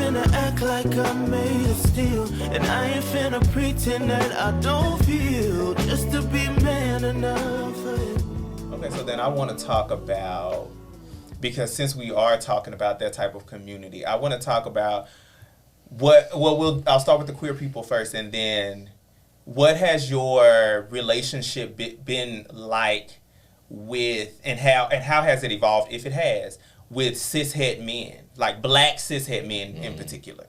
finna act like I'm made of steel, and I ain't finna pretend that I don't feel just to be man enough. Okay, so then I want to talk about, because since we are talking about that type of community, I want to talk about I'll start with the queer people first, and then what has your relationship been like with, and how has it evolved, if it has, with cishet men, like black cishet men in particular?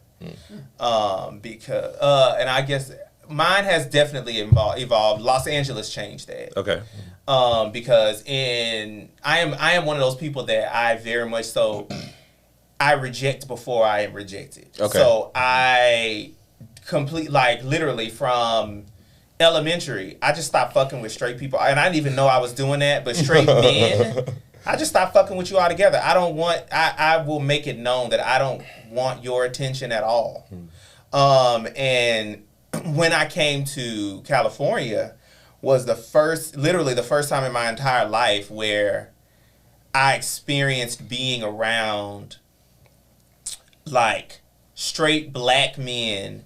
Because and I guess mine has definitely evolved. Los Angeles changed that. Okay. Because I am one of those people that I very much so I reject before I am rejected. Okay. So I literally from elementary, I just stopped fucking with straight people, and I didn't even know I was doing that. But straight men, I just stopped fucking with you altogether. I will make it known that I don't want your attention at all. And when I came to California, was literally the first time in my entire life where I experienced being around like straight black men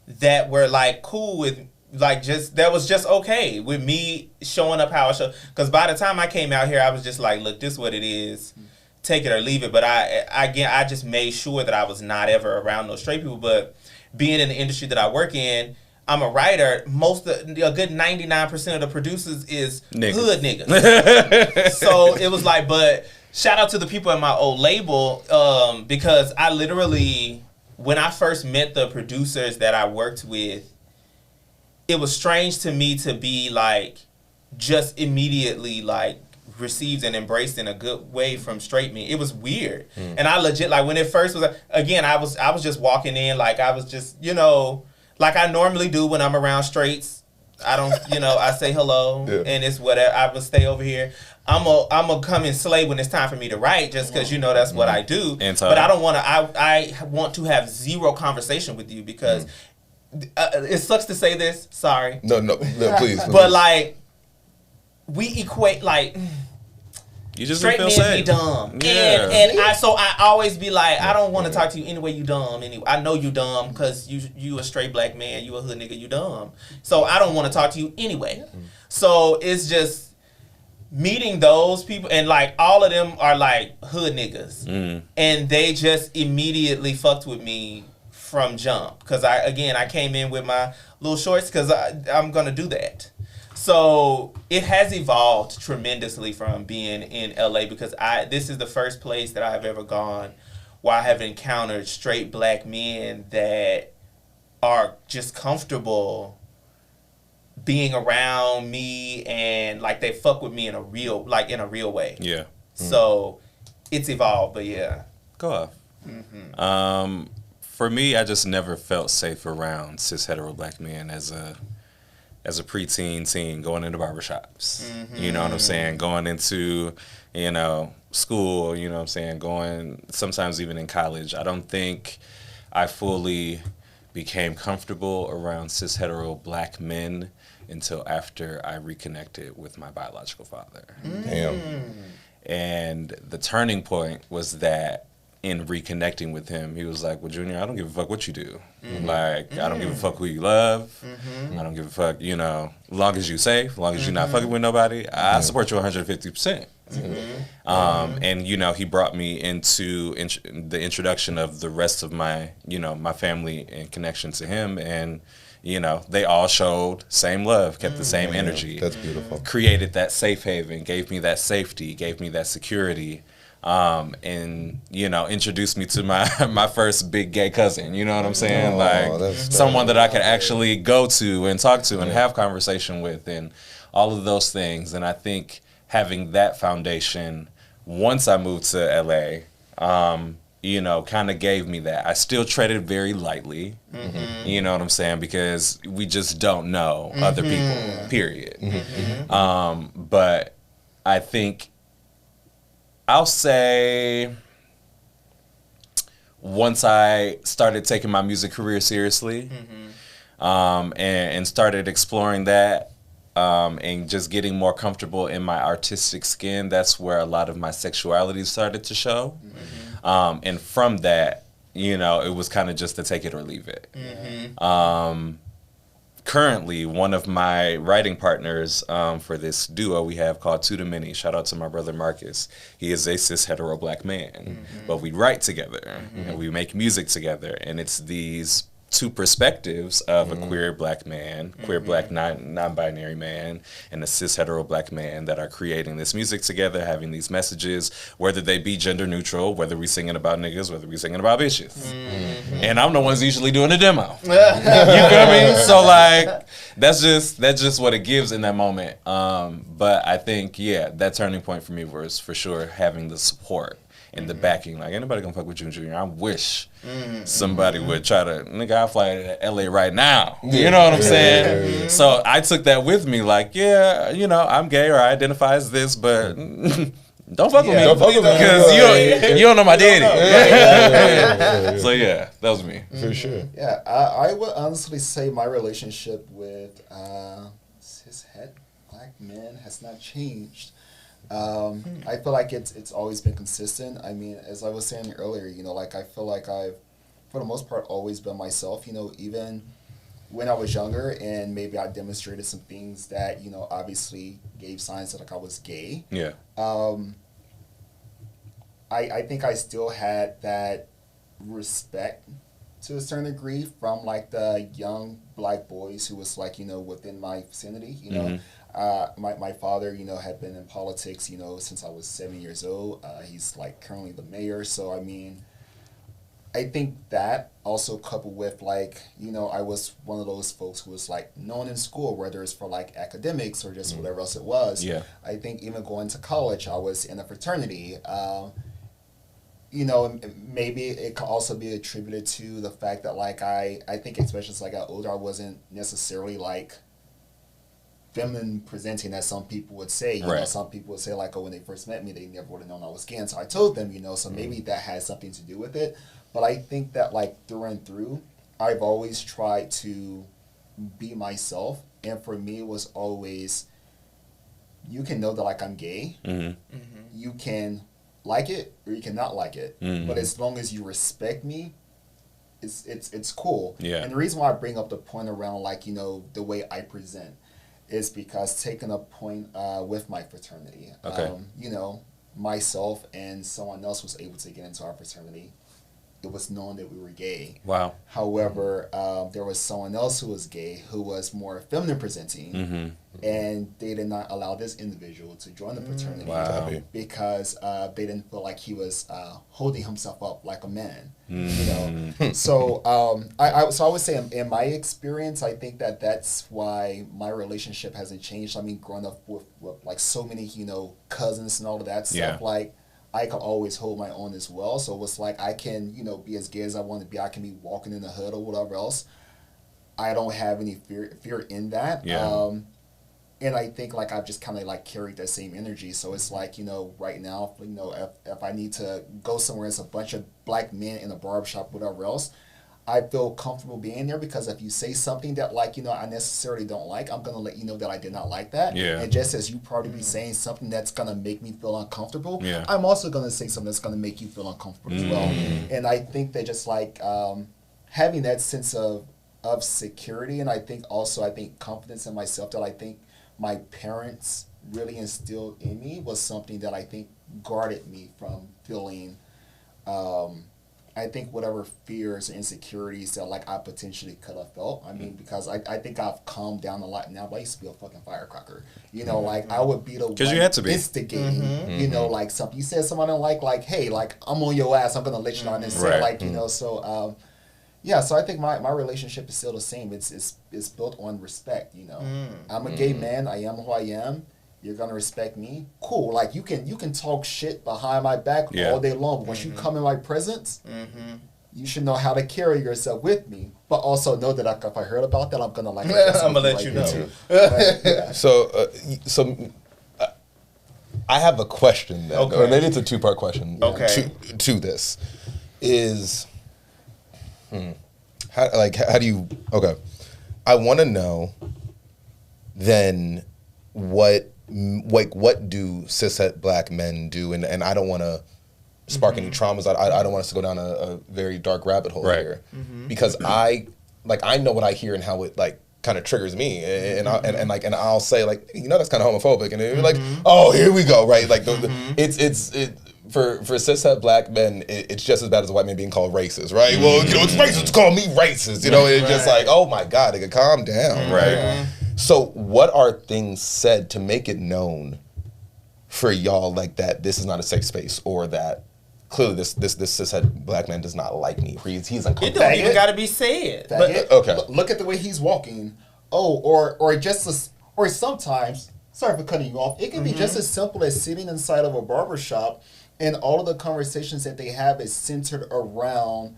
that were like cool with, like, that was just okay with me showing up how I show. Because by the time I came out here, I was just like, look, this is what it is. Take it or leave it. But I just made sure that I was not ever around those straight people. But being in the industry that I work in, I'm a writer. A good 99% of the producers is hood niggas. So it was like, but shout out to the people at my old label, because I literally, when I first met the producers that I worked with, it was strange to me to be like, just immediately like received and embraced in a good way from straight men. It was weird. And I legit, like when it first was, again, I was just walking in, like I was just, like I normally do when I'm around straights. I don't, I say hello and it's whatever. I will stay over here. I'm gonna come and slay when it's time for me to write, just because that's what I do. But I don't want to. I want to have zero conversation with you because it sucks to say this. Sorry. No, please. But like, we equate like. You just straight feel men safe. be dumb. Yeah. And I always be like, I don't want to talk to you anyway, you dumb. Anyway, I know you dumb because you a straight black man, you a hood nigga, you dumb. So I don't want to talk to you anyway. So it's just meeting those people, and like all of them are like hood niggas. And they just immediately fucked with me from jump. Because I came in with my little shorts because I'm going to do that. So it has evolved tremendously from being in LA, because this is the first place that I have ever gone where I have encountered straight black men that are just comfortable being around me, and like they fuck with me in a real way. Yeah. So it's evolved, but yeah. Go off. For me, I just never felt safe around cis hetero black men as a preteen teen going into barbershops. You know what I'm saying? Going into, school, you know what I'm saying? Going sometimes even in college. I don't think I fully became comfortable around cis hetero black men until after I reconnected with my biological father. Damn. And the turning point was that in reconnecting with him, he was like, well, Junior, I don't give a fuck what you do. Like, I don't give a fuck who you love. I don't give a fuck, as long as you safe, as long as you're not fucking with nobody, I support you 150%. And, he brought me into the introduction of the rest of my, my family and connection to him. And, they all showed same love, kept the same energy. That's beautiful. Created that safe haven, gave me that safety, gave me that security. And introduced me to my first big gay cousin. You know what I'm saying? Someone that I could actually go to and talk to and have conversation with, and all of those things. And I think having that foundation, once I moved to LA, kind of gave me that. I still treaded very lightly. You know what I'm saying? Because we just don't know other people. Period. But I think, I'll say, once I started taking my music career seriously, and started exploring that, and just getting more comfortable in my artistic skin, that's where a lot of my sexuality started to show. And from that, you know, it was kind of just to take it or leave it. Currently, one of my writing partners for this duo we have called Two to Many, shout out to my brother Marcus. He is a cis hetero black man, but we write together and we make music together, and it's these two perspectives of a queer black man, queer black non-binary man, and a cis hetero black man that are creating this music together, having these messages, whether they be gender neutral, whether we singing about niggas, whether we singing about bitches. And I'm the ones usually doing the demo. You know what I mean? So like that's just what it gives in that moment. But I think that turning point for me was for sure having the support and the backing. Like, anybody gonna fuck with you, Junior? I wish somebody would try to, nigga, I'll fly to LA right now. You know what I'm saying? So I took that with me, like, you know, I'm gay or I identify as this, but don't fuck with me. Don't fuck with me. Because you don't know my daddy. So yeah, that was me. For sure. Yeah, I would honestly say my relationship with cis-het black men has not changed. I feel like it's always been consistent. I mean, as I was saying earlier, you know, like I feel like I've, for the most part, always been myself. You know, even when I was younger and maybe I demonstrated some things that, you know, obviously gave signs that like I was gay. Yeah. I think I still had that respect to a certain degree from like the young black boys who was like, you know, within my vicinity, you know. My father, you know, had been in politics, you know, since I was 7 years old. He's like currently the mayor. So, I mean, I think that also coupled with like, you know, I was one of those folks who was like known in school, whether it's for like academics or just whatever else it was. Yeah. I think even going to college, I was in a fraternity. You know, maybe it could also be attributed to the fact that like I think especially as I got older, I wasn't necessarily like feminine presenting as some people would say. You know, some people would say like, oh, when they first met me, they never would have known I was gay. And so I told them, you know, so maybe that has something to do with it. But I think that like through and through, I've always tried to be myself. And for me, it was always, you can know that like I'm gay. You can like it or you cannot like it. But as long as you respect me, it's cool. Yeah. And the reason why I bring up the point around like, you know, the way I present is because taking a point with my fraternity, you know, myself and someone else was able to get into our fraternity. It was known that we were gay. Wow. However, there was someone else who was gay who was more feminine presenting, and they did not allow this individual to join the fraternity because they didn't feel like he was holding himself up like a man. You know, so I would say in my experience, I think that that's why my relationship hasn't changed. I mean, growing up with like so many, you know, cousins and all of that stuff, like I can always hold my own as well. So it's like I can, you know, be as gay as I want to be. I can be walking in the hood or whatever else. I don't have any fear in that. Yeah. And I think like I've just kind of like carried that same energy. So it's like, you know, right now, you know, if I need to go somewhere, it's a bunch of black men in a barbershop, whatever else, I feel comfortable being there because if you say something that like, you know, I necessarily don't like, I'm going to let you know that I did not like that. Yeah. And just as you probably be saying something that's going to make me feel uncomfortable, I'm also going to say something that's going to make you feel uncomfortable as well. And I think that just like having that sense of security, and I think confidence in myself that I think my parents really instilled in me was something that I think guarded me from feeling I think whatever fears and insecurities that like I potentially could have felt. I mean, because I think I've calmed down a lot now, but I used to be a fucking firecracker. You know, like I would be the one you had to be instigating, you know, like something you said someone I don't like, hey, like I'm on your ass, I'm gonna let you know and say like, you know, so yeah, so I think my relationship is still the same. It's built on respect, you know. I'm a gay man, I am who I am. You're gonna respect me, cool. Like you can talk shit behind my back all day long, but once you come in my presence, you should know how to carry yourself with me. But also know that if I heard about that, I'm gonna like. I'm gonna let you know. Too. But, yeah. So I have a question then, or maybe it's a two-part question. To this is, how do you? Okay, I want to know then what do cishet black men do, and I don't want to spark any traumas. I don't want us to go down a very dark rabbit hole here, because I know what I hear and how it like kind of triggers me, and I'll say like, that's kind of homophobic, and they're like, oh, here we go, right? Like it's for cishet black men, it's just as bad as a white man being called racist, right? Well, it's racist to call me racist, it's just like, oh my God, nigga, calm down, right? So what are things said to make it known for y'all like that this is not a safe space, or that clearly this cishet black man does not like me, he's uncomfortable? It don't even got to be said. But okay, look at the way he's walking. Oh, or sometimes, sorry for cutting you off, it can be just as simple as sitting inside of a barbershop and all of the conversations that they have is centered around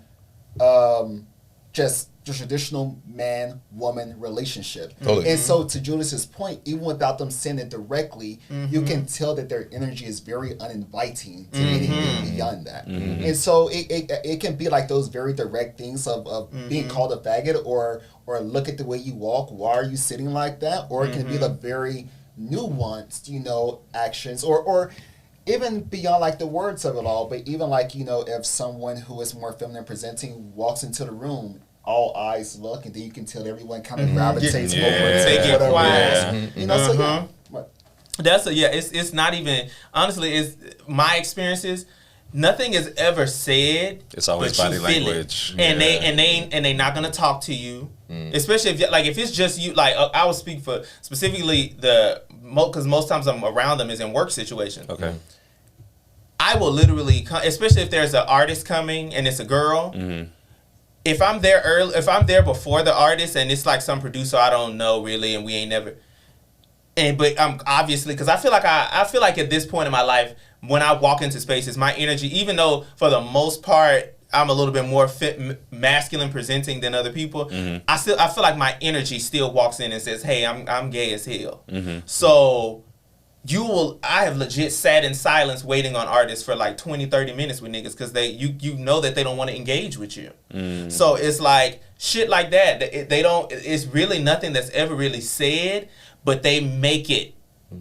just the traditional man-woman relationship. Totally. And so to Julius's point, even without them saying it directly, you can tell that their energy is very uninviting to anything beyond that. And so it can be like those very direct things of being called a faggot, or look at the way you walk, why are you sitting like that? Or it can be the very nuanced, actions, or even beyond like the words of it all, but even like, if someone who is more feminine presenting walks into the room, all eyes look, and then you can tell everyone kind of gravitates over to They get whatever quiet. it is. So yeah. It's not even, honestly, it's my experiences. Nothing is ever said. It's always but body you feel language. it. And they not gonna talk to you, especially if it's just you. Like I will speak for specifically because most times I'm around them is in work situations. Okay. I will literally, especially if there's an artist coming and it's a girl. If I'm there early, if I'm there before the artist and it's like some producer I don't know really, and we ain't never. But I'm obviously, because I feel like at this point in my life, when I walk into spaces, my energy, even though for the most part I'm a little bit more masculine presenting than other people, I feel like my energy still walks in and says, "Hey, I'm gay as hell." So I have legit sat in silence waiting on artists for like 20, 30 minutes with niggas because you know that they don't want to engage with you. So it's like shit like that. It's really nothing that's ever really said, but they make it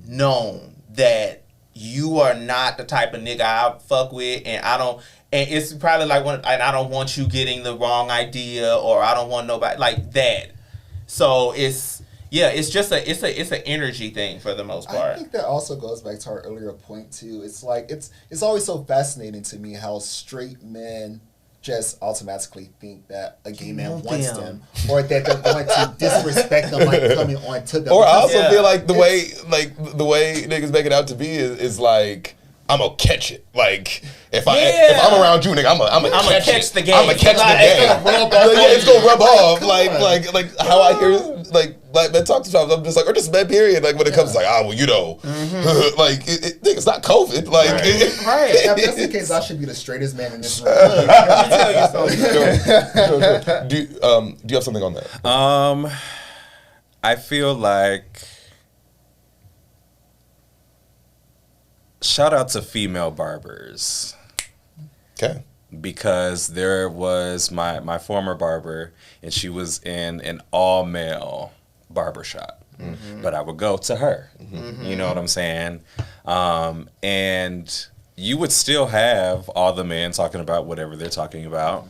known that you are not the type of nigga I fuck with, and it's probably like and I don't want you getting the wrong idea, or I don't want nobody like that. So it's just it's an energy thing for the most part. I think that also goes back to our earlier point too. It's like it's always so fascinating to me how straight men just automatically think that a gay man wants them, or that they're going to disrespect them by coming on to them. Or I also feel like the way niggas make it out to be is like, I'm gonna catch it. Like if I'm around you, nigga, I'm gonna catch the game. I'm gonna catch the game. It's gonna rub off. Like how I hear black men talk to times. I'm just like, or just men period. Like when it comes to like, like it's not COVID. Like right. If that's the case, I should be the straightest man in this room. Let me tell you something. Do you have something on that? I feel like, shout out to female barbers. Okay. Because there was my former barber, and she was in an all-male barbershop. But I would go to her. You know what I'm saying? And you would still have all the men talking about whatever they're talking about.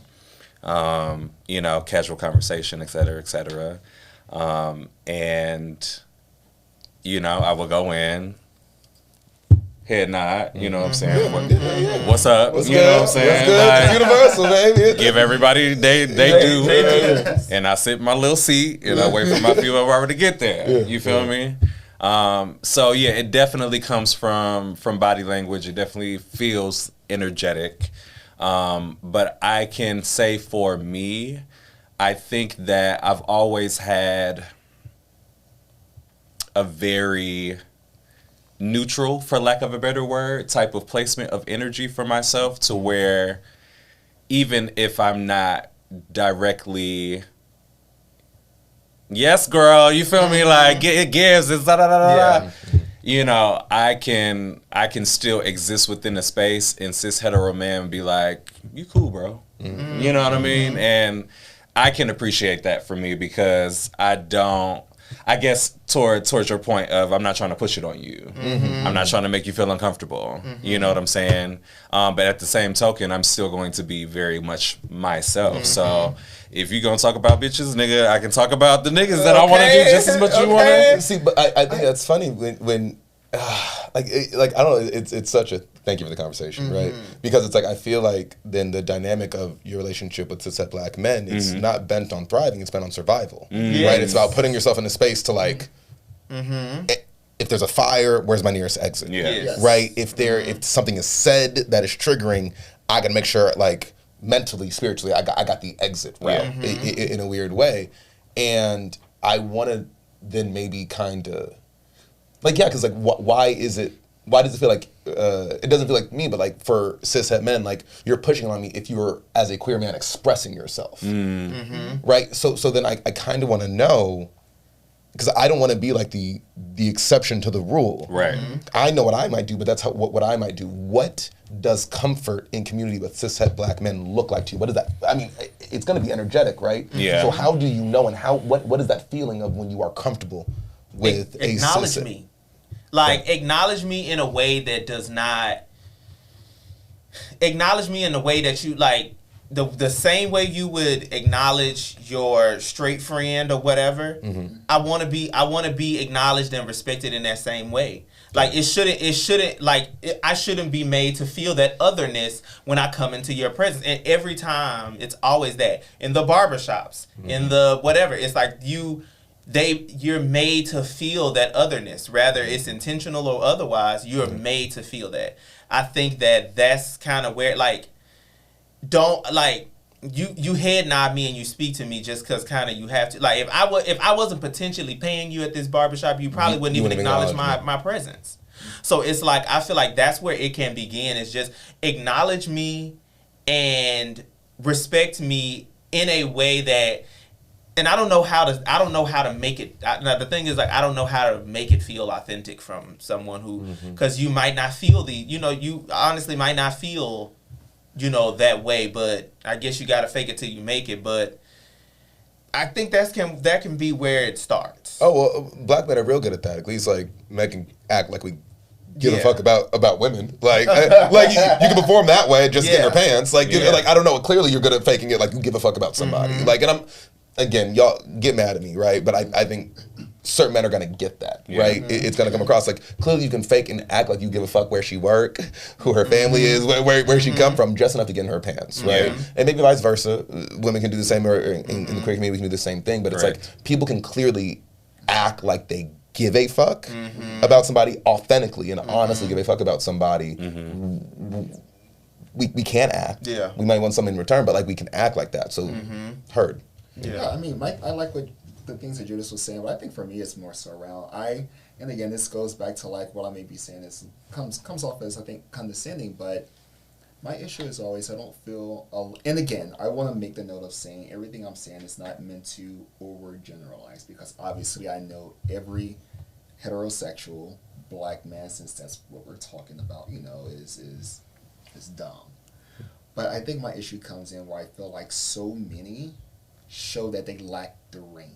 Casual conversation, et cetera, et cetera. And, I would go in, head nod, you know what I'm saying? What's up? What's you know what I'm saying? It's universal, baby. Give everybody they do. And I sit in my little seat and I wait for my female barber to get there. You feel me? So yeah, it definitely comes from body language. It definitely feels energetic. But I can say for me, I think that I've always had a very neutral, for lack of a better word, type of placement of energy for myself, to where even if I'm not directly, yes, girl, you feel me? Like it gives, it's I can still exist within a space and cis hetero man be like, you cool, bro. You know what I mean? And I can appreciate that for me, because I don't I guess towards your point of I'm not trying to push it on you. I'm not trying to make you feel uncomfortable. You know what I'm saying? But at the same token, I'm still going to be very much myself. So if you're going to talk about bitches, nigga, I can talk about the niggas that I want to do just as much as you want to. See, but I think that's funny when I don't know, it's such a, thank you for the conversation, right? Because it's like, I feel like then the dynamic of your relationship with cishet black men is not bent on thriving, it's bent on survival, right? It's about putting yourself in a space to like, if there's a fire, where's my nearest exit? Right? If something is said that is triggering, I gotta make sure, like, mentally, spiritually, I got the exit route in a weird way. And I want to then maybe kind of, like, yeah, because, like, why does it feel like, it doesn't feel like me, but, like, for cishet men, like, you're pushing on me if you're, as a queer man, expressing yourself. Right? So then I kind of want to know, because I don't want to be, like, the exception to the rule. Right. I know what I might do, but that's what I might do. What does comfort in community with cishet black men look like to you? What is that? I mean, it's going to be energetic, right? Yeah. So how do you know, and what is that feeling of when you are comfortable with a acknowledge cishet? me. Like, acknowledge me in a way that does not... Acknowledge me in a way that you, like, the same way you would acknowledge your straight friend or whatever. I want to be acknowledged and respected in that same way. Like, I shouldn't be made to feel that otherness when I come into your presence. And every time, it's always that. In the barbershops, in the whatever, it's like you're made to feel that otherness. Rather it's intentional or otherwise, you're made to feel that. I think that's kind of where, like, don't, like, you head nod me and you speak to me just because kind of you have to. Like, if I wasn't potentially paying you at this barbershop, you probably wouldn't even acknowledge my presence. So it's like, I feel like that's where it can begin, is just acknowledge me and respect me in a way that, and I don't know how to make it. Now the thing is, like, I don't know how to make it feel authentic from someone who, because you might not feel you honestly might not feel, that way, but I guess you got to fake it till you make it. But I think that can be where it starts. Oh, well, black men are real good at that. At least, like, making act like we give a fuck about women. Like, like you can perform that way, just get in her pants. Like, like, I don't know. Clearly, you're good at faking it. Like, you give a fuck about somebody. Like, and again, y'all get mad at me, right? But I think certain men are gonna get that, right? It's gonna come across like, clearly you can fake and act like you give a fuck where she work, who her family is, where she come from, just enough to get in her pants, right? And maybe vice versa. Women can do the same, or in the queer community we can do the same thing. But it's like, people can clearly act like they give a fuck about somebody authentically and honestly give a fuck about somebody. We can't act. Yeah. We might want something in return, but, like, we can act like that. So heard. Yeah, I mean, I like what the things that Julius was saying, but I think for me it's more so around, and again, this goes back to, like, what I may be saying is comes off as, I think, condescending, but my issue is always I don't feel, and again, I want to make the note of saying everything I'm saying is not meant to overgeneralize, because obviously I know every heterosexual black man, since that's what we're talking about, is dumb. But I think my issue comes in where I feel like so many show that they lack the range.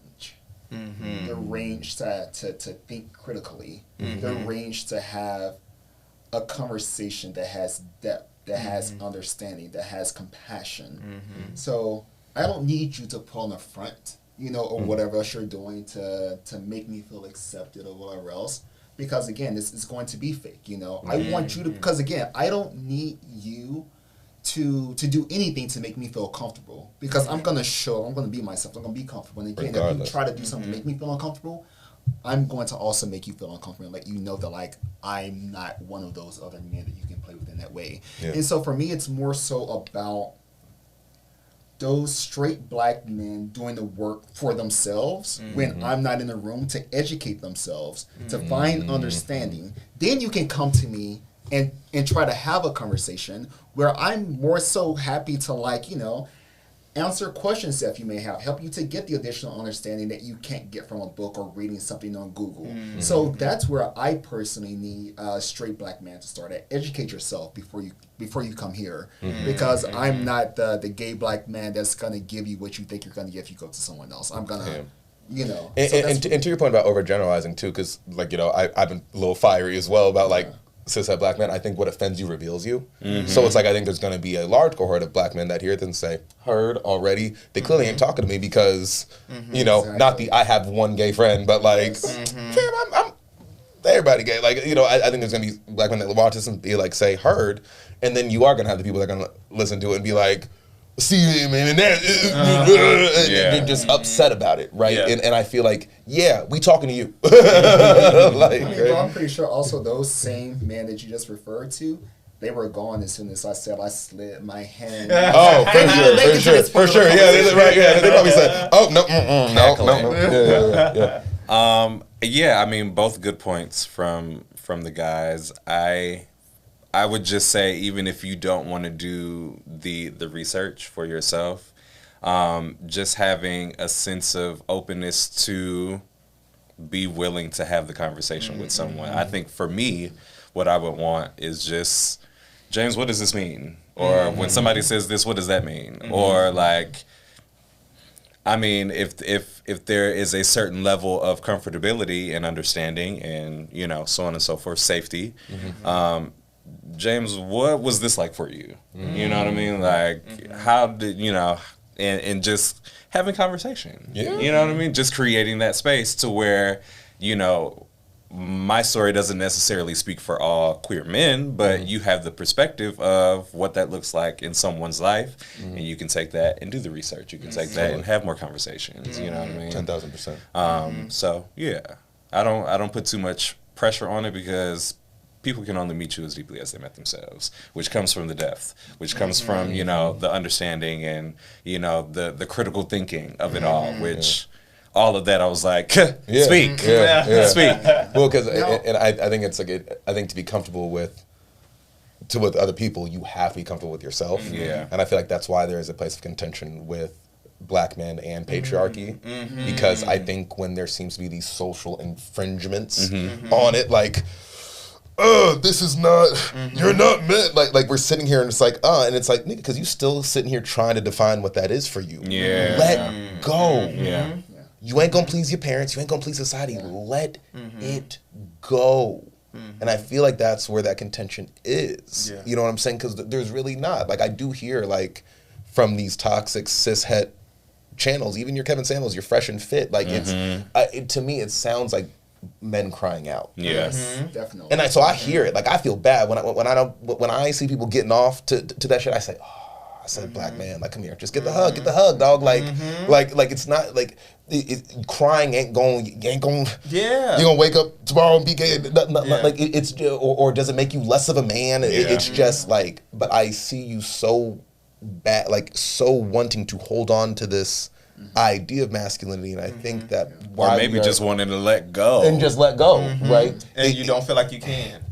The range to think critically. The range to have a conversation that has depth, that has understanding, that has compassion. So I don't need you to put on the front, or whatever else you're doing to make me feel accepted or whatever else. Because again, this is going to be fake, I want you to, because again, I don't need you to do anything to make me feel comfortable, because I'm going to be myself, I'm going to be comfortable. And again, if you try to do something to make me feel uncomfortable, I'm going to also make you feel uncomfortable and let you know that, like, I'm not one of those other men that you can play with in that way. And so for me, it's more so about those straight black men doing the work for themselves when I'm not in the room, to educate themselves, to find understanding. Then you can come to me and try to have a conversation where I'm more so happy to, like, answer questions that you may have, help you to get the additional understanding that you can't get from a book or reading something on Google. So that's where I personally need a straight black man to start at. Educate yourself before you come here, because I'm not the gay black man that's gonna give you what you think you're gonna get if you go to someone else. I'm gonna You know, and to your point about overgeneralizing too, because like, you know, I've been a little fiery as well about like cishet black men. I think what offends you reveals you. So it's like, I think there's going to be a large cohort of black men that hear it and say, heard already. They clearly ain't talking to me because, you know, not the I have one gay friend, but like, fam, I'm everybody gay. Like, you know, I think there's going to be black men that will watch this and be like, say, heard. And then you are going to have the people that are going to listen to it and be like, see, man, and they're just upset about it, right? Yeah. And I feel like, yeah, we talking to you. Like, I mean, bro, I'm pretty sure also those same men that you just referred to, they were gone as soon as I said I slid my hand. Oh, for sure. Yeah, right. Yeah, they probably said, "Oh no, no." Yeah, I mean, both good points from the guys. I would just say, even if you don't want to do the research for yourself, just having a sense of openness to be willing to have the conversation with someone. I think for me, what I would want is just, James, what does this mean? Or when somebody says this, what does that mean? Or like, I mean, if there is a certain level of comfortability and understanding and, you know, so on and so forth, safety, James, what was this like for you? You know what I mean? Like, how did, you know, and just having conversation. Yeah. You know what I mean? Just creating that space to where, you know, my story doesn't necessarily speak for all queer men, but you have the perspective of what that looks like in someone's life, and you can take that and do the research. You can take that and have more conversations. You know what I mean? 10,000%. So yeah, I don't put too much pressure on it because people can only meet you as deeply as they met themselves, which comes from the depth, which comes from, you know, the understanding and, you know, the critical thinking of it all, which all of that I was like, speak. Speak. Well, because and I think it's like, I think to be comfortable with other people, you have to be comfortable with yourself. Yeah. And I feel like that's why there is a place of contention with black men and patriarchy, because I think when there seems to be these social infringements on it, like, this is not, you're not meant, like we're sitting here and it's like, and it's like, nigga, because you still sitting here trying to define what that is for you. Yeah. Let go. Yeah. You ain't gonna please your parents, you ain't gonna please society. Let it go. And I feel like that's where that contention is. You know what I'm saying? Because there's really not. Like, I do hear, like, from these toxic cishet channels, even your Kevin Samuels, you're fresh and fit. Like, to me, it sounds like men crying out. Yes. Definitely. And so I hear it. Like, I feel bad when I see people getting off to that shit. I say, I said, black man, like, come here, just get the hug, dog. Like, like it's not like crying ain't going. You're gonna wake up tomorrow and be gay. Like it's or does it make you less of a man? It's just like, but I see you so bad, like so wanting to hold on to this idea of masculinity, and I think that Or maybe just wanting to let go. and just let go, right? And you don't feel like you can.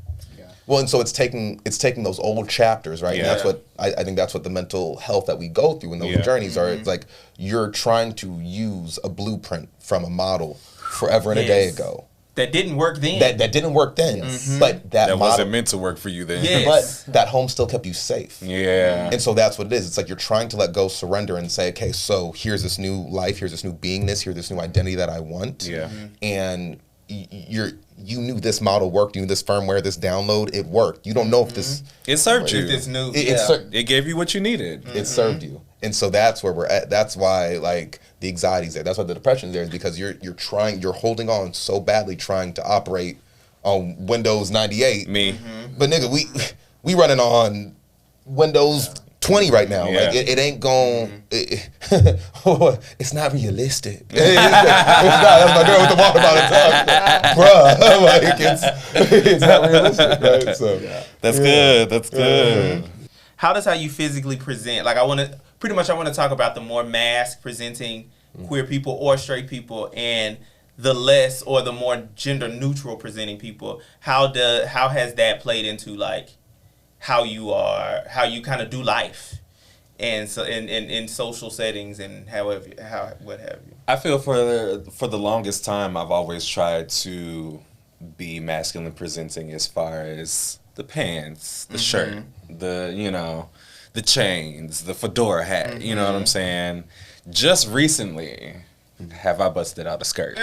Well, and so it's taking those old chapters, right? Yeah. And that's what I think that's what the mental health that we go through in those journeys are. It's like you're trying to use a blueprint from a model forever and a day ago. That didn't work then. That didn't work then. But that model wasn't meant to work for you then. Yes. But that home still kept you safe. Yeah. And so that's what it is. It's like you're trying to let go, surrender, and say, okay, so here's this new life, here's this new beingness, here's this new identity that I want. Yeah. And you knew this model worked, you knew this firmware, this download, it worked. You don't know if this... It served you. This new, It gave you what you needed. It served you. And so that's where we're at. That's why, like, the anxiety's there. That's why the depression's there, is because you're holding on so badly, trying to operate on Windows 98. Me. But nigga, we running on Windows 20 right now. Yeah. Like, it ain't going. It's not realistic. It's not. That's my girl with the water bottle. Bruh, like it's not realistic, right? So That's good. That's good. How does how you physically present? Like, I want to talk about the more mask presenting queer people or straight people, and the less or the more gender neutral presenting people. How has that played into, like, how you kind of do life, and so in social settings and what have you? I feel for the longest time I've always tried to be masculine presenting as far as the pants, the shirt, the chains, the fedora hat, you know what I'm saying? Just recently, have I busted out a skirt?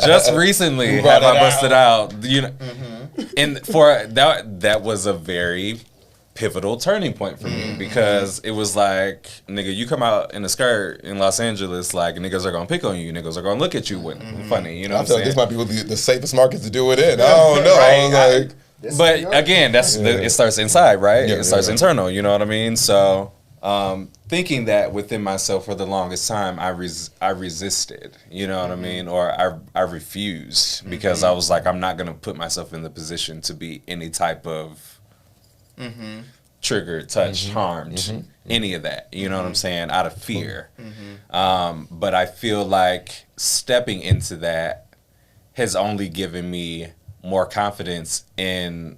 Just recently have I busted out, you know, and for that was a very pivotal turning point for me because it was like, nigga, you come out in a skirt in Los Angeles, like niggas are gonna pick on you, niggas are gonna look at you funny, you know. I feel like this might be the safest market to do it in. I don't know. Right. But again, it starts inside, right? It starts internal. You know what I mean? So thinking that within myself for the longest time, I resisted. You know what I mean? Or I refused because I was like, I'm not gonna put myself in the position to be any type of triggered, touched, harmed, any of that. You know what I'm saying? Out of fear. But I feel like stepping into that has only given me more confidence in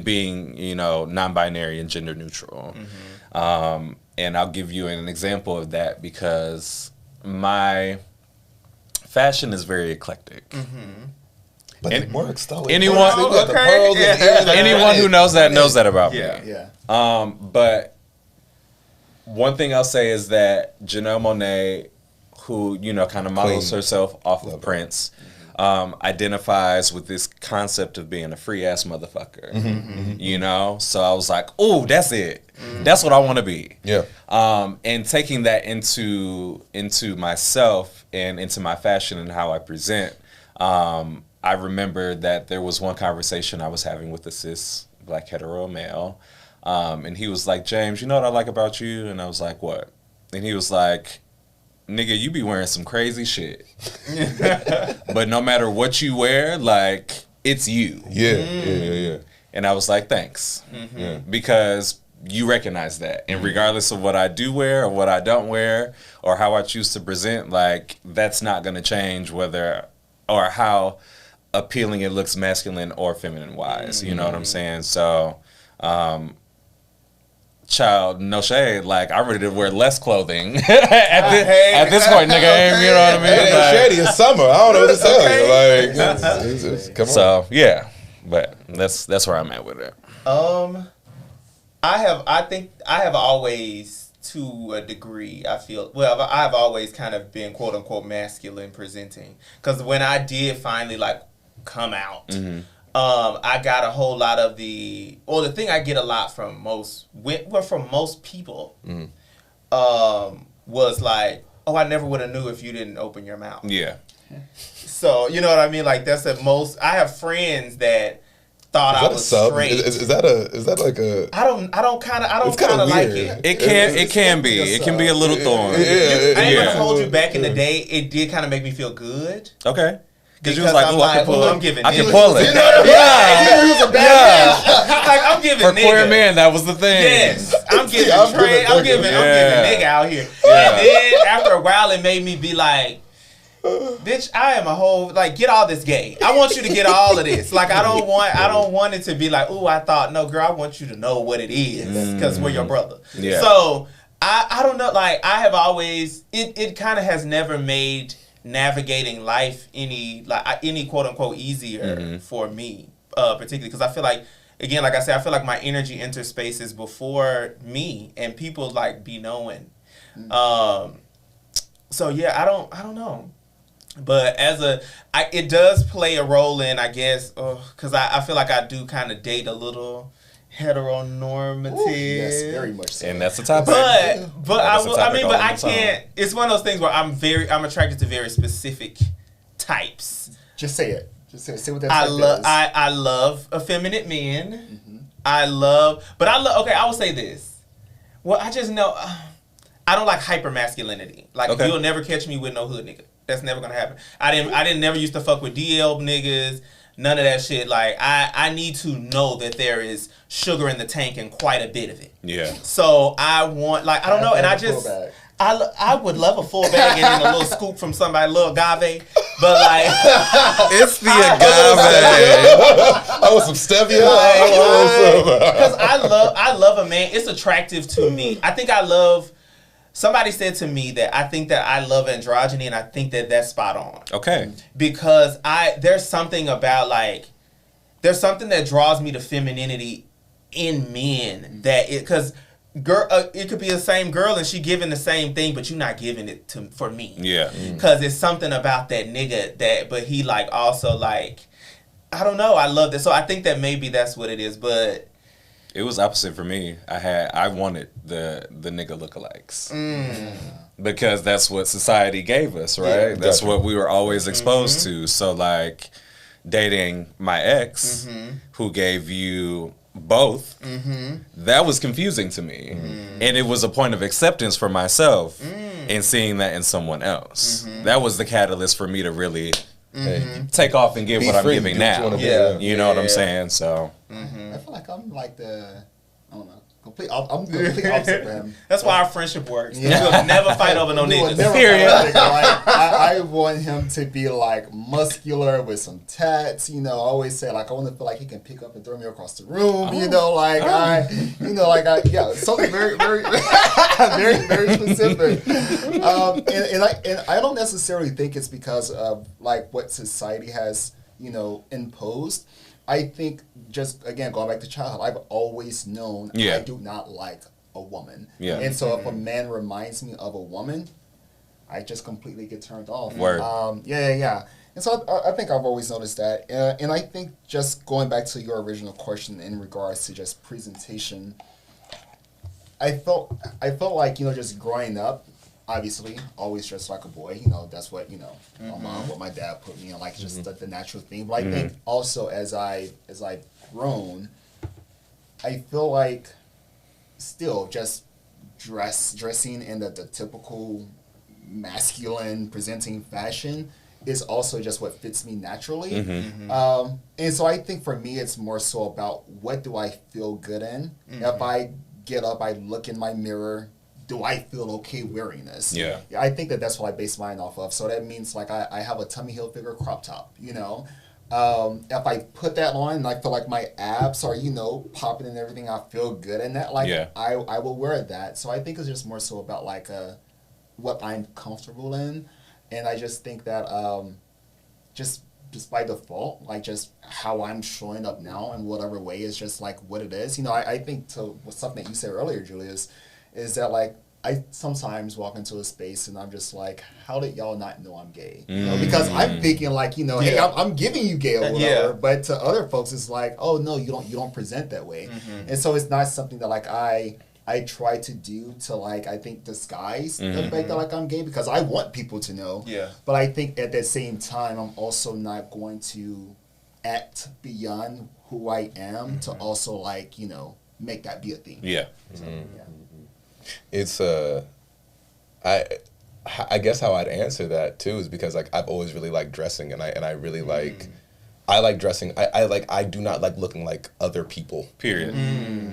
being, you know, non-binary and gender neutral. And I'll give you an example of that because my fashion is very eclectic. But it works though. Anyone who knows that knows that about me. But one thing I'll say is that Janelle Monáe, who, you know, kind of models herself off of Prince, identifies with this concept of being a free ass motherfucker. You know? So I was like, oh, that's it. That's what I want to be. Yeah. And taking that into myself and into my fashion and how I present, I remember that there was one conversation I was having with a cis black hetero male, and he was like, James, you know what I like about you? And I was like, what? And he was like, nigga, you be wearing some crazy shit. But no matter what you wear, like, it's you. Yeah. And I was like, thanks. Because you recognize that. And regardless of what I do wear or what I don't wear or how I choose to present, like, that's not going to change whether or how appealing it looks masculine or feminine wise. You know what I'm saying? So, child, no shade. Like, I'm ready to wear less clothing at this point, nigga. You know what I mean? It ain't shady. It's summer. I don't know what to tell you. Like, come on. So yeah, but that's where I'm at with it. I think I have always, to a degree, I've always kind of been quote unquote masculine presenting. Because when I did finally like come out, I got a whole lot of the thing I get a lot from most people was like, oh, I never would have knew if you didn't open your mouth. Yeah. So, you know what I mean? Like, that's the most, I have friends that thought I was straight. Is that like a? I don't kind of like it. It can be a little thorn. I ain't gonna hold you. Back in the day, it did kind of make me feel good. Okay. Because you was like, oh, I can pull it. I can pull it. You know what I mean? Yeah. Like, I'm giving for queer men, that was the thing. Yes. I'm giving nigga out here. Yeah. And then after a while, it made me be like, bitch, I am a whole, like, get all this gay. I want you to get all of this. Like, I don't want it to be like, ooh, I thought, no, girl, I want you to know what it is because we're your brother. Yeah. So, I don't know, like, I have always, it kind of has never made navigating life any quote unquote easier for me, particularly because I feel like, again, like I said, I feel like my energy enters spaces before me and people like be knowing. So yeah, I don't know. But it does play a role in, I guess, because I feel like I do kind of date a little heteronormative. Ooh, yes, very much so. And that's the topic. But I can't. It's one of those things where I'm attracted to very specific types. Just say it. Say what that is. I love effeminate men. I love. Okay, I will say this. Well, I just know I don't like hyper masculinity. Like, you'll never catch me with no hood nigga. That's never gonna happen. I didn't never used to fuck with DL niggas. None of that shit. Like, I need to know that there is sugar in the tank and quite a bit of it. Yeah. So I want, like, I don't know, and I would love a full bag and then a little scoop from somebody, a little agave. But like, it's the agave. I want some stevia. Because I love a man. It's attractive to me. I think I love. Somebody said to me that I think that I love androgyny, and I think that that's spot on. Okay. Because there's something that draws me to femininity in men because girl, it could be the same girl and she giving the same thing, but you're not giving it for me. Yeah. Because it's something about that nigga but he like also like, I don't know. I love that. So I think that maybe that's what it is, but it was opposite for me. I wanted the nigga lookalikes. Because that's what society gave us, right? That's what we were always exposed to. So like dating my ex who gave you both, that was confusing to me. And it was a point of acceptance for myself in seeing that in someone else. That was the catalyst for me to really take off and give what I'm giving now. You know what I'm saying? So I feel like I'm like the, I don't know, I'm complete opposite of him. That's why our friendship works. We'll never fight over no niggas. Like, I want him to be like muscular with some tats. You know, I always say like I want to feel like he can pick up and throw me across the room. You know, like something very, very, very, very specific. And I don't necessarily think it's because of like what society has, you know, imposed. I think just, again, going back to childhood, I've always known I do not like a woman. Yeah. And so if a man reminds me of a woman, I just completely get turned off. Word. And so I think I've always noticed that. And I think just going back to your original question in regards to just presentation, I felt like, you know, just growing up, obviously, always dressed like a boy. You know, that's what, you know, my mom, what my dad put me in, like just the natural thing. But I think also as I've grown, I feel like still just dressing in the typical masculine presenting fashion is also just what fits me naturally. And so I think for me, it's more so about what do I feel good in. If I get up, I look in my mirror, do I feel okay wearing this? Yeah. I think that's what I base mine off of. So that means like I have a Tommy Hilfiger crop top, you know. If I put that on and I feel like my abs are, you know, popping and everything, I feel good in that. Like I will wear that. So I think it's just more so about like what I'm comfortable in. And I just think that just by default, like just how I'm showing up now in whatever way is just like what it is. You know, I think to something that you said earlier, Julius, is that like I sometimes walk into a space and I'm just like, how did y'all not know I'm gay? You know, because I'm thinking like, you know, hey, I'm giving you gay or whatever, but to other folks it's like, oh no, you don't present that way. And so it's not something that like I try to do to like I think disguise the fact that like I'm gay because I want people to know. Yeah. But I think at the same time I'm also not going to act beyond who I am to also like, you know, make that be a thing. Yeah. So, It's I guess how I'd answer that too is because like I've always really liked dressing and I really like I like dressing. I do not like looking like other people. Period.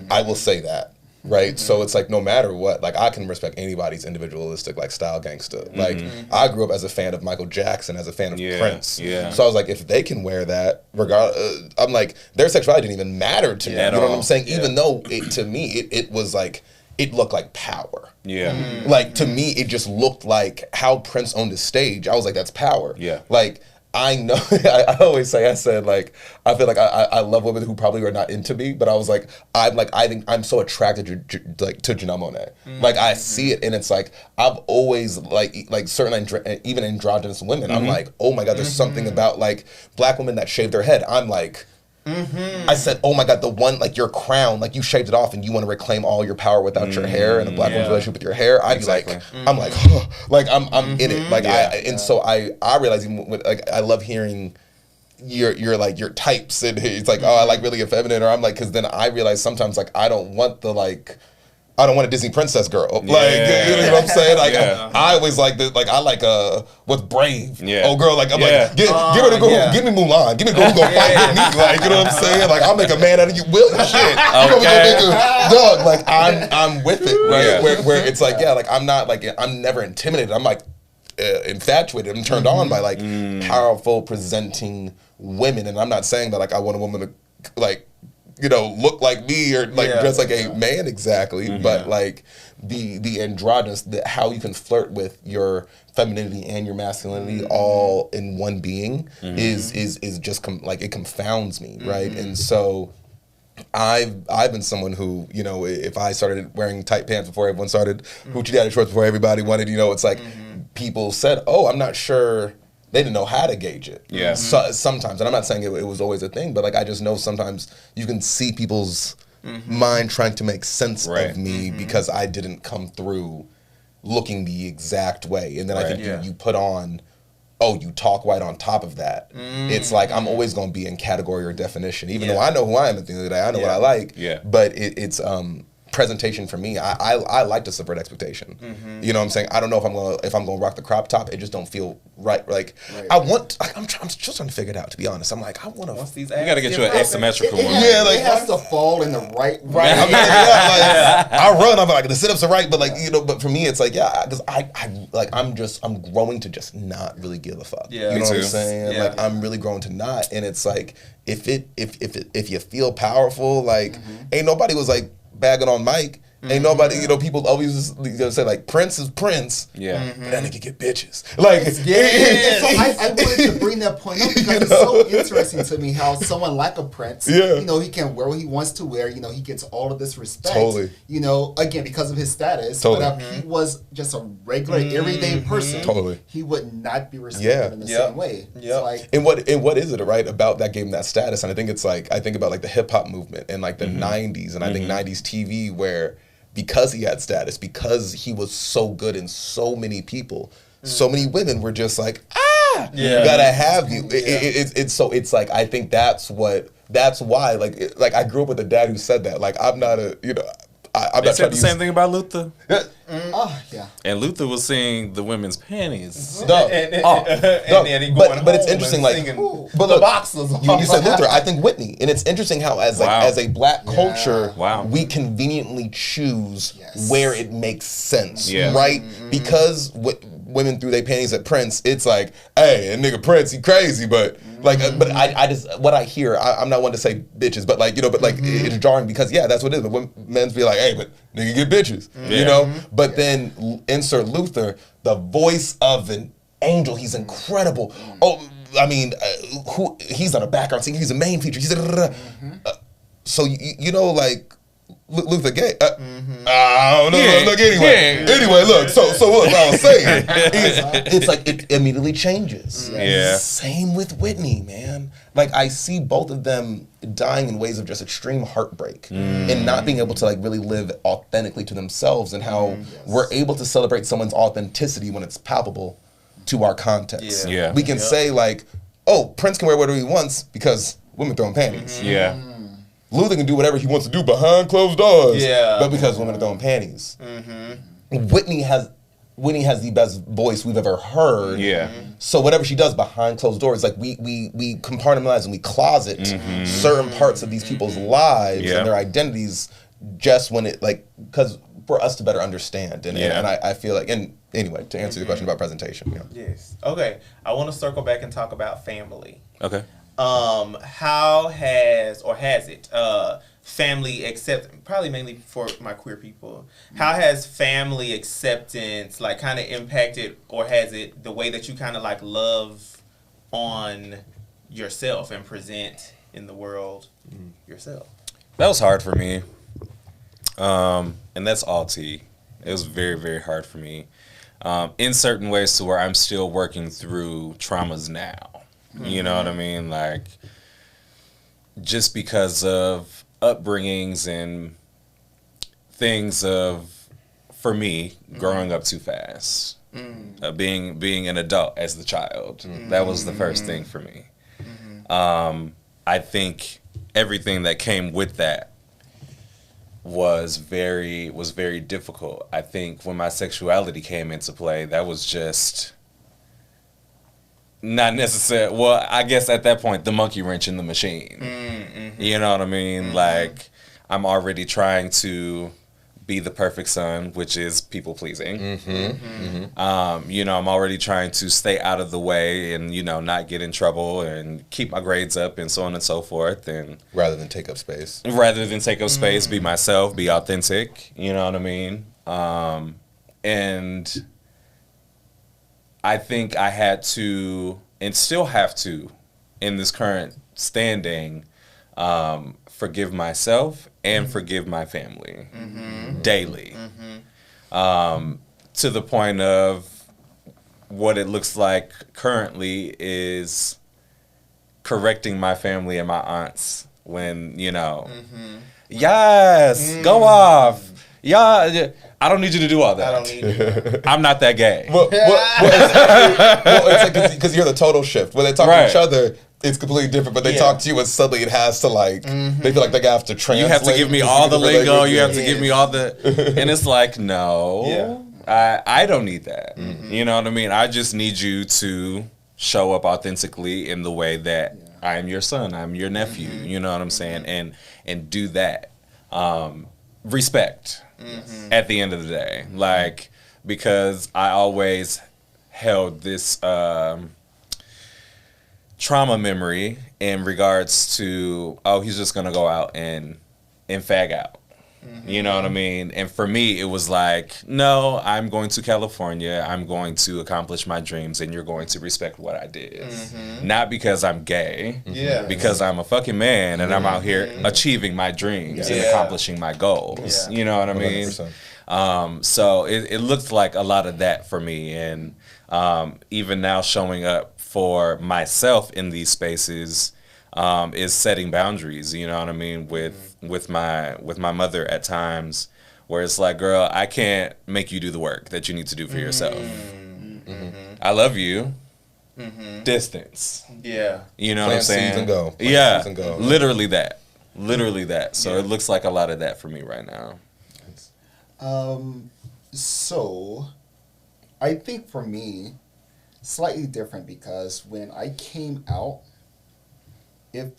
I will say that. Right? So it's like no matter what, like I can respect anybody's individualistic like style gangsta. Like I grew up as a fan of Michael Jackson, as a fan of Prince. Yeah. So I was like, if they can wear that, I'm like, their sexuality didn't even matter to me. You know what I'm saying? Even though to me it was like it looked like power. Yeah. Like to me it just looked like how Prince owned his stage. I was like, that's power. Yeah. Like I know, I always say, I said, like, I feel like I love women who probably are not into me, but I was like, I think I'm so attracted to Janelle Monáe. Like, I see it, and it's like, I've always, like certain, even androgynous women, I'm like, oh my God, there's something about, like, black women that shave their head. I'm like, I said, oh my God, the one, like your crown, like you shaved it off and you want to reclaim all your power without your hair and a black woman's relationship with your hair. I'd be like, I'm like, huh. Like I'm in it. Like so I realize even with, like, I love hearing your like your types and it's like, oh, I like really effeminate, or I'm like, cause then I realize sometimes like I don't want a Disney princess girl. Like, you know what I'm saying? Like, I always like the, like, I like, what's Brave. Oh, girl, like, I'm like, give her the girl, give me Mulan. Give me the girl who gonna fight with me. Like, you know what I'm saying? Like, I'll make a man out of you. Will shit. Dog, like, I'm with it, right? Where it's like, like, I'm not, like, I'm never intimidated. I'm, like, infatuated. I'm turned on by, like, powerful, presenting women. And I'm not saying that, like, I want a woman to, like, you know, look like me or like dress like a man exactly, but like the androgynous, how you can flirt with your femininity and your masculinity all in one being is just like it confounds me, right? And so I've been someone who, you know, if I started wearing tight pants before everyone started, hoochie daddy shorts before everybody wanted, you know, it's like people said, oh, I'm not sure. They didn't know how to gauge it. Yeah. So, sometimes, and I'm not saying it was always a thing, but like I just know sometimes you can see people's mind trying to make sense of me because I didn't come through looking the exact way. And then I think you put on, oh, you talk white on top of that. It's like I'm always going to be in category or definition, even though I know who I am at the end of the day. I know what I like. Yeah. But it's presentation for me. I like to subvert expectation. You know what I'm saying? I don't know if I'm gonna rock the crop top. It just don't feel right. Like I'm still trying to figure it out. To be honest, I'm like I want to. You got to get you an asymmetrical one. Yeah, like it has to fall in the right. I mean, like, I run. I'm like the sit ups are right, but like you know. But for me, it's like because I'm growing to just not really give a fuck. Yeah, you know what I'm too. saying? Yeah. Like I'm really growing to not, and it's like if you feel powerful, like ain't nobody was like bagging on Mike. Ain't nobody, you know, people always say like Prince is Prince. Yeah. But that nigga get bitches. Like, And so I wanted to bring that point up because it's so interesting to me how someone like a Prince, you know, he can wear what he wants to wear. You know, he gets all of this respect. Totally. You know, again, because of his status. Totally. But if he was just a regular, everyday person, Totally. he would not be respected in the same way. Yep. Like, and what is it, right, about that gave him that status? And I think it's like, I think about like the hip hop movement in like the 90s and I think 90s TV where because he had status, because he was so good in so many people, so many women were just like, gotta have you. It's like, I think that's why, like I grew up with a dad who said that. Like, I'm not a, you know, I'm They not said trying the to same thing about Luther. yeah. And Luther was seeing the women's panties. No, And no, then he going but it's home interesting, and like, singing but the look, boxers. you said Luther. I think Whitney, and it's interesting how as a black culture, Wow. we conveniently choose Yes. where it makes sense, Yeah. right? Because women threw their panties at Prince. It's like, hey, that nigga Prince, he crazy, but like, but I just what I hear. I'm not one to say bitches, but like you know, but like it's jarring because that's what it is. But when men's be like, hey, but nigga get bitches, you know. But then insert Luther, the voice of an angel. He's incredible. Oh, I mean, he's not a background singer. He's a main feature. He's so you know, like Luther gay. I don't know. Yeah. Look, anyway, look. So what I was saying is, it's like it immediately changes. Yeah. Same with Whitney, man. Like I see both of them dying in ways of just extreme heartbreak and not being able to like really live authentically to themselves, and how we're able to celebrate someone's authenticity when it's palpable to our context. Yeah. We can say like, oh, Prince can wear whatever he wants because women throwing panties. Yeah. Luther can do whatever he wants to do behind closed doors. Yeah. But because women are throwing panties. Whitney has the best voice we've ever heard. Yeah. So whatever she does behind closed doors, like we compartmentalize and we closet certain parts of these people's lives and their identities just when it like, because for us to better understand. And I feel like, and anyway, to answer your question about presentation. You know. Yes. Okay. I want to circle back and talk about family. Okay. How has it family accept, probably mainly for my queer people, how has family acceptance like kind of impacted, or has it the way that you kind of like love on yourself and present in the world yourself? That was hard for me. And that's all T. It was very, very hard for me. In certain ways to where I'm still working through traumas now. You know what I mean? Like, just because of upbringings and things for me, growing up too fast. Being an adult as the child. That was the first thing for me. I think everything that came with that was very difficult. I think when my sexuality came into play, that was just not necessary. Well, I guess at that point, the monkey wrench in the machine. You know what I mean? Like, I'm already trying to be the perfect son, which is people pleasing. You know, I'm already trying to stay out of the way and, you know, not get in trouble and keep my grades up and so on and so forth. And Rather than take up space. Be myself, be authentic. You know what I mean? And I think I had to, and still have to, in this current standing, forgive myself and forgive my family daily. To the point of what it looks like currently is correcting my family and my aunts when, you know, yes, go off. Yeah, I don't need you to do all that. I don't need you. I'm not that gay. Well, it's like because you're the total shift. When they talk to each other, it's completely different. But they talk to you, and suddenly it has to like they feel like they have to translate. You have to give me all the lingo. You have to give me all the, and it's like no, I don't need that. You know what I mean? I just need you to show up authentically in the way that I am your son, I'm your nephew. You know what I'm saying? And do that. Respect. At the end of the day, like, because I always held this trauma memory in regards to, oh, he's just gonna go out and fag out. You know what I mean? And for me, it was like, no, I'm going to California. I'm going to accomplish my dreams, and you're going to respect what I did. Not because I'm gay, because I'm a fucking man, and I'm out here achieving my dreams and accomplishing my goals. You know what I mean? 100%. So it looked like a lot of that for me, and even now showing up for myself in these spaces is setting boundaries. You know what I mean? With my mother at times, where it's like, girl, I can't make you do the work that you need to do for yourself. I love you. Distance. Yeah. You know Plant what I'm saying? seeds and go. Plant Yeah. seeds and go. Literally that. So it looks like a lot of that for me right now. So I think for me, slightly different, because when I came out,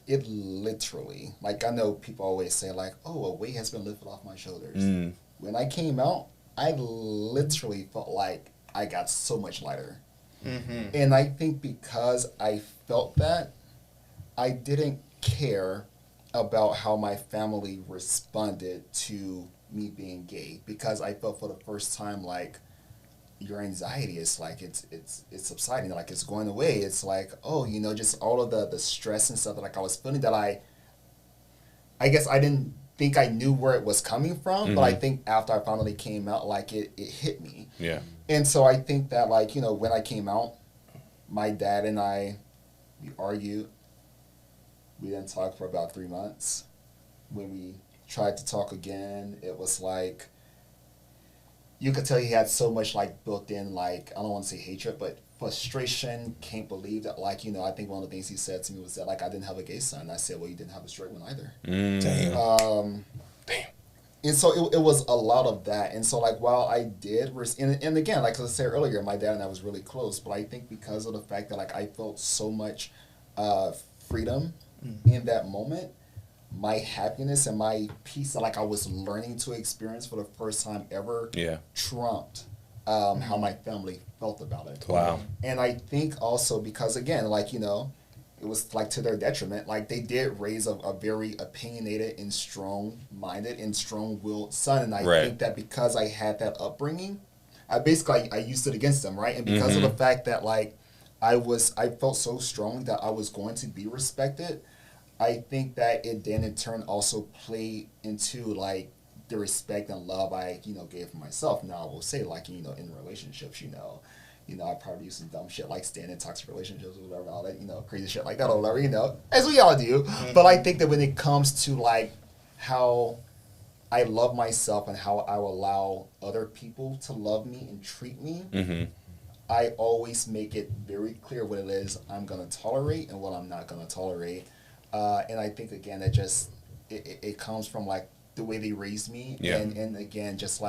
it literally, like, I know people always say like, oh, a weight has been lifted off my shoulders. When I came out, I literally felt like I got so much lighter. And I think because I felt that, I didn't care about how my family responded to me being gay, because I felt for the first time like your anxiety is like it's subsiding, like it's going away. It's like, oh, you know, just all of the stress and stuff that like I was feeling, that I guess I didn't think I knew where it was coming from, but I think after I finally came out, like it hit me. Yeah. And so I think that, like, you know, when I came out, my dad and I, we argued. We didn't talk for about 3 months. When we tried to talk again, it was like, you could tell he had so much like built in, like, I don't want to say hatred, but frustration. Can't believe that, like, you know, I think one of the things he said to me was that, like, I didn't have a gay son. I said, well, you didn't have a straight one either. Damn. And so it was a lot of that. And so, like, while I did, and again, like I said earlier, my dad and I was really close, but I think because of the fact that, like, I felt so much freedom in that moment, my happiness and my peace that, like, I was learning to experience for the first time ever trumped how my family felt about it. Wow. And I think also because, again, like, you know, it was like to their detriment. Like, they did raise a very opinionated and strong-minded and strong-willed son. And I think that because I had that upbringing, I used it against them, right? And because of the fact that, like, I felt so strong that I was going to be respected, I think that it then in turn also played into, like, the respect and love I, you know, gave for myself. Now, I will say, like, you know, in relationships, you know, I probably use some dumb shit like staying in toxic relationships or whatever, all that, you know, crazy shit like that or whatever, you know, as we all do. But I think that when it comes to, like, how I love myself and how I will allow other people to love me and treat me, I always make it very clear what it is I'm going to tolerate and what I'm not going to tolerate. And I think, again, that just, it comes from, like, the way they raised me. And again, just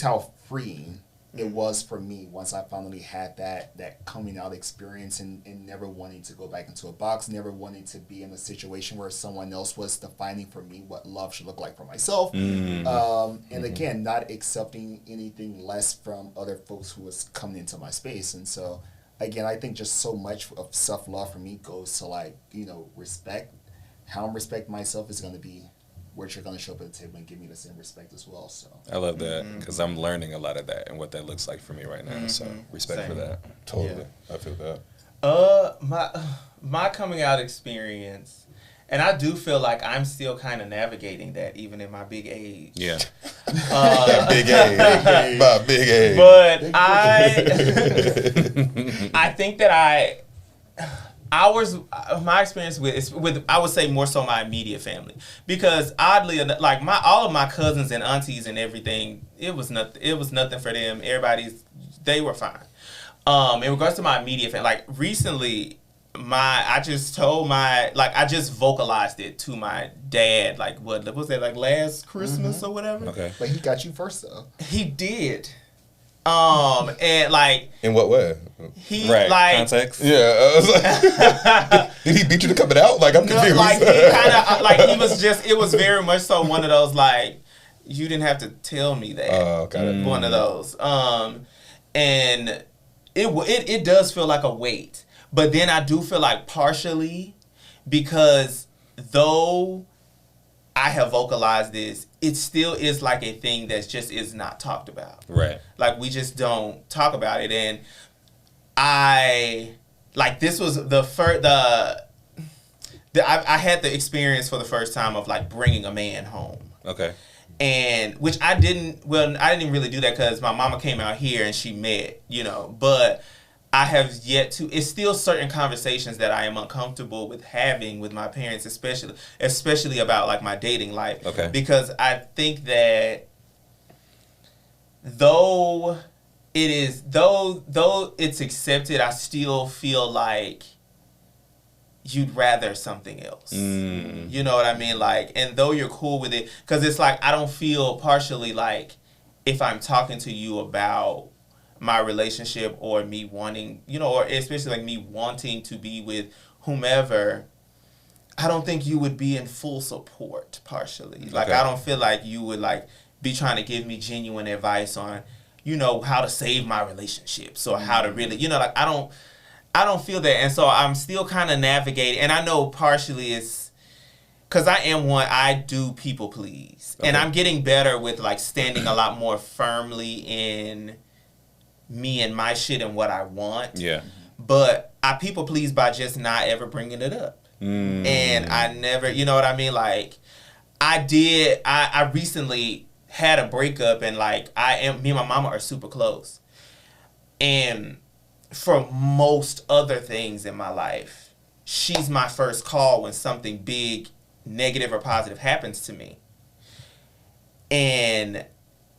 how freeing it was for me once I finally had that coming out experience and never wanting to go back into a box, never wanting to be in a situation where someone else was defining for me what love should look like for myself. And again, not accepting anything less from other folks who was coming into my space. And so, again, I think just so much of self-love for me goes to, like, you know, respect. How I'm respecting myself is going to be where you're going to show up at the table and give me the same respect as well. So I love that, because I'm learning a lot of that and what that looks like for me right now. So respect for that. Totally. I feel that. My coming out experience, And I do feel like I'm still kind of navigating that, even in my big age. Yeah. Big age. My big age. But I think that my experience with I would say more so my immediate family, because oddly enough, like all of my cousins and aunties and everything, it was nothing for them. They were fine. In regards to my immediate family, like recently, I just vocalized it to my dad, like what was that, like last Christmas or whatever. Okay. But he got you first though. He did. And like, in what way? he Right. like Context. Yeah, I was like, did he beat you to come it out? Like, I'm confused. like he kind of like he was just. It was very much so one of those like, you didn't have to tell me that. Oh, got it. One of those. And it does feel like a weight, but then I do feel like partially because though I have vocalized this, it still is like a thing that just is not talked about. Right. Like we just don't talk about it, and I like this was I had the experience for the first time of like bringing a man home. Okay. And which I didn't really do that because my mama came out here and she met, but I have yet to, it's still certain conversations that I am uncomfortable with having with my parents, especially about like my dating life. Okay. Because I think that though it's accepted, I still feel like you'd rather something else. You know what I mean? Like, and though you're cool with it, because it's like I don't feel partially like if I'm talking to you about my relationship or me wanting, or especially like me wanting to be with whomever, I don't think you would be in full support partially. Like, Okay. I don't feel like you would like be trying to give me genuine advice on, how to save my relationships or how to really, like I don't feel that. And so I'm still kind of navigating. And I know partially it's because I do people please. Okay. And I'm getting better with like standing a lot more firmly in me and my shit and what I want. Yeah. But I people please by just not ever bringing it up. And I never, you know what I mean? Like I recently had a breakup and like me and my mama are super close. And for most other things in my life, she's my first call when something big, negative or positive happens to me. And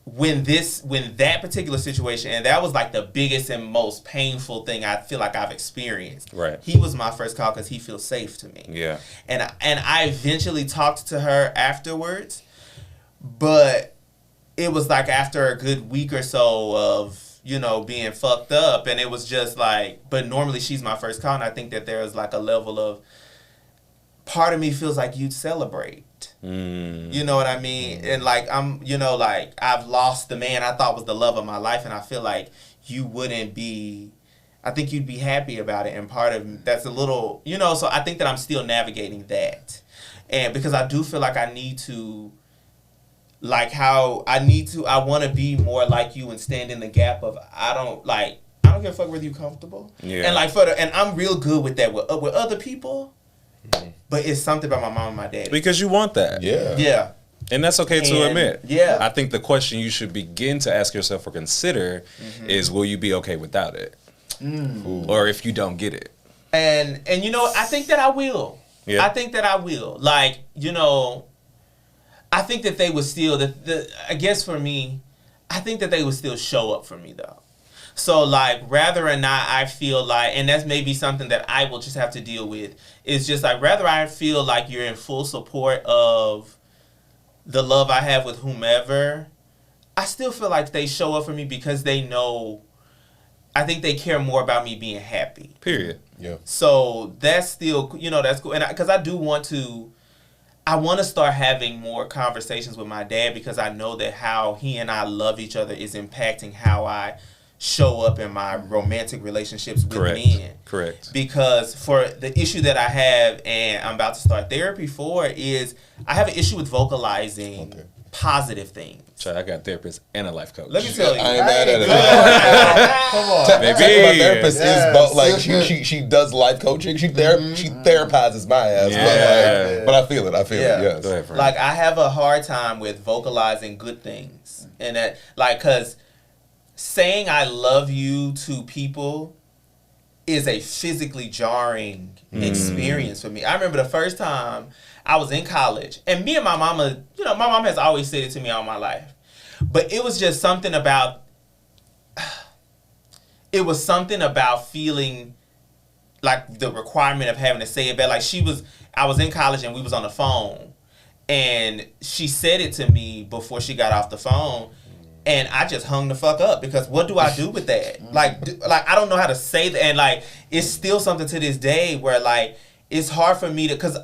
when that particular situation, and that was like the biggest and most painful thing I feel like I've experienced. Right. He was my first call because he feels safe to me. Yeah. And I eventually talked to her afterwards, but it was like after a good week or so of, being fucked up. And it was just like, but normally she's my first call. And I think that there's like a level of, part of me feels like you'd celebrate. You know what I mean? And like, like I've lost the man I thought was the love of my life. And I feel like you wouldn't be, I think you'd be happy about it. And part of that's a little, so I think that I'm still navigating that. And because I do feel like I need to, I want to be more like you and stand in the gap of, I don't give a fuck whether you're comfortable. Yeah. And like and I'm real good with that with other people. But it's something about my mom and my dad. Because you want that. Yeah. Yeah. And that's okay to And, admit. yeah. I think the question you should begin to ask yourself or consider is, will you be okay without it? Or if you don't get it. And I think that I will. Yeah. I think that I will. Like, I think that they would still, I guess for me, I think that they would still show up for me though. So like, rather or not, I feel like, and that's maybe something that I will just have to deal with, is just like, rather I feel like you're in full support of the love I have with whomever, I still feel like they show up for me because they know, I think they care more about me being happy. Period. Yeah. So that's still, that's cool. And because I do want to, I want to start having more conversations with my dad because I know that how he and I love each other is impacting how I show up in my romantic relationships with men. Correct. Because for the issue that I have, and I'm about to start therapy for, is I have an issue with vocalizing positive things. I got a therapist and a life coach. Let me tell you. I ain't mad at it. Come on. Baby. My therapist Yes. is both. Like she does life coaching. She therapizes my ass. Yeah. But I feel it. Yeah. Yes. Go ahead, Frank. Like, I have a hard time with vocalizing good things. And that, like, because saying I love you to people is a physically jarring experience for me. I remember the first time I was in college, and me and my mama, you know, my mom has always said it to me all my life. But it was just something about, feeling like the requirement of having to say it back. Like, I was in college and we was on the phone, and she said it to me before she got off the phone, and I just hung the fuck up, because what do I do with that? Like I don't know how to say that, and like, it's still something to this day where like, it's hard for me to, because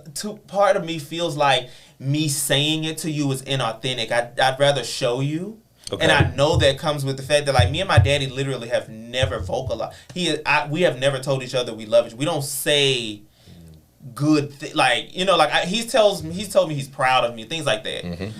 part of me feels like me saying it to you is inauthentic. I'd rather show you. Okay. And I know that comes with the fact that, like, me and my daddy literally have never vocalized. We have never told each other we love each other. We don't say good like, you know, like, he's told me he's proud of me, things like that.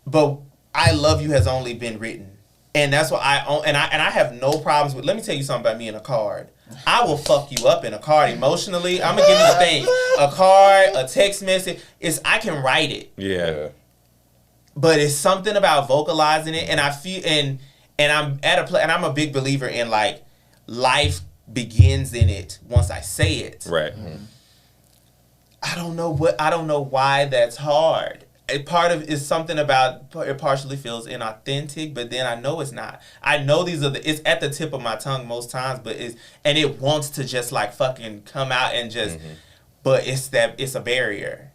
But I love you has only been written, and that's what I have no problems with. Let me tell you something about me in a card. I will fuck you up in a card emotionally. I'm gonna give you the thing. A card, a text message, I can write it. Yeah. But it's something about vocalizing it, and I feel and I'm at a place, and I'm a big believer in, like, life begins in it once I say it. Right. I don't know why that's hard. Part of it's something about it partially feels inauthentic, but then I know it's not. I know it's at the tip of my tongue most times, but it wants to just like fucking come out and just, but it's a barrier,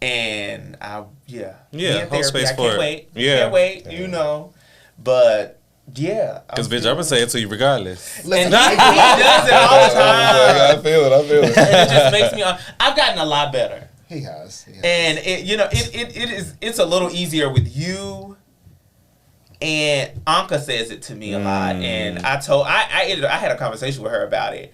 and hold I space for can't it. wait. Yeah. Can't wait. You know, but yeah. Because bitch, I'm gonna say it to you regardless. And he does it all the time. I feel it. And it just makes me. I've gotten a lot better. He has. And it's a little easier with you, and Anka says it to me a lot, and I had a conversation with her about it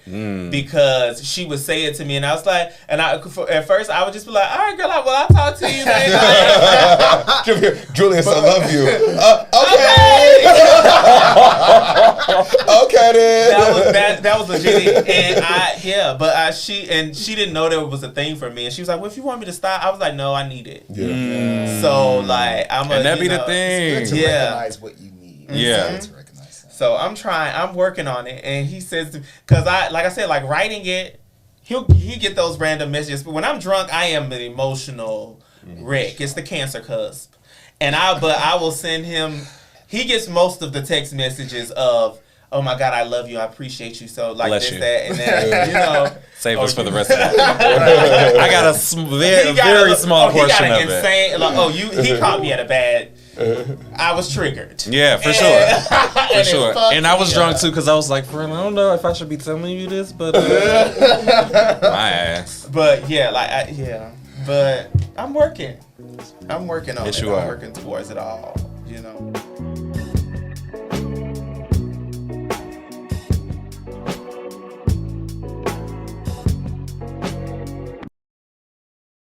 because she would say it to me, and I was like, at first I would just be like, all right, girl, I'll talk to you later. Julius, I love you. Okay then. That was legit, and she didn't know there was a thing for me, and she was like, well, if you want me to stop, I was like, no, I need it. Yeah. So like, and that be the thing. It's good to recognize what you need. Yeah. It's good to recognize that. So I'm working on it, and he says, because like I said, like, writing it, he'll get those random messages, but when I'm drunk, I am an emotional wreck. It's the cancer cusp, and I will send him. He gets most of the text messages of, oh my God, I love you, I appreciate you, so like Bless this, you. that, and that, you know. Save us for the rest of it. I got a very small portion of insane, it. Like, he caught me at a bad. I was triggered. Yeah, for sure. For sure. fucked And I was me drunk up. too, because I was like, friend, I don't know if I should be telling you this, but my ass. But yeah, but I'm working. I'm working on Yes, it. you I'm are. working towards it all, you know.